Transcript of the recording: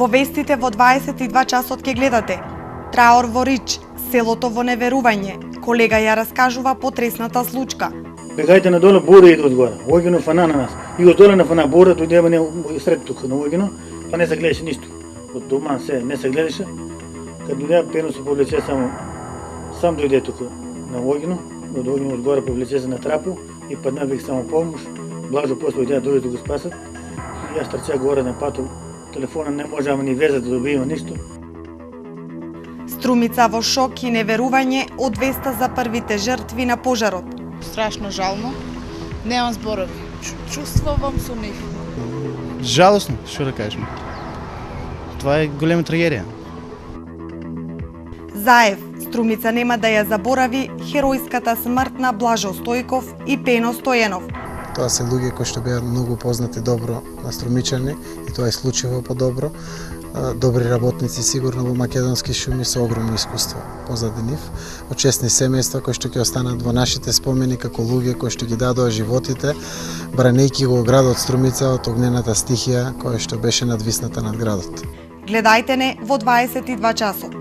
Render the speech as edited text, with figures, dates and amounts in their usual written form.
Во вестите во 22 часот ке гледате. Траор во Рич, селото во неверување. Колега ја раскажува потресната случка. Бегајте надолу, бура иде одгора. Огино фана на нас. И одоле на фана бура, дојде не сред тука на огино, па не се гледаше ништо. Од дома се не се гледаше. Кад дојде пено се повлече сам дојде тука на огино, од огино одгора повлече се на трапу и падна веќе само помош. Блажо после дојде да го спасат. И јас трча горе на патот. Телефона не можеме ни веза да добиеме ништо. Струмица во шок и неверување од веста за првите жртви на пожарот. Страшно жално. Немам зборови. Чувствувам со нив. Жалосно, што да кажем. Това е голема трагедија. Заев, Струмица нема да ја заборави херојската смрт на Блажо Стојков и Пено Стојанов. Тоа се луѓе кои што беа многу познати добро на струмичани и тоа е случајно подобро. Добри работници сигурно во македонски шуми со огромно искуство позади нив. Од честни семејства кои што ќе останат во нашите спомени како луѓе кои што ги дадоа животите, бранејќи го градот Струмица од огнената стихија која што беше надвисната над градот. Гледајте не во 22 часот.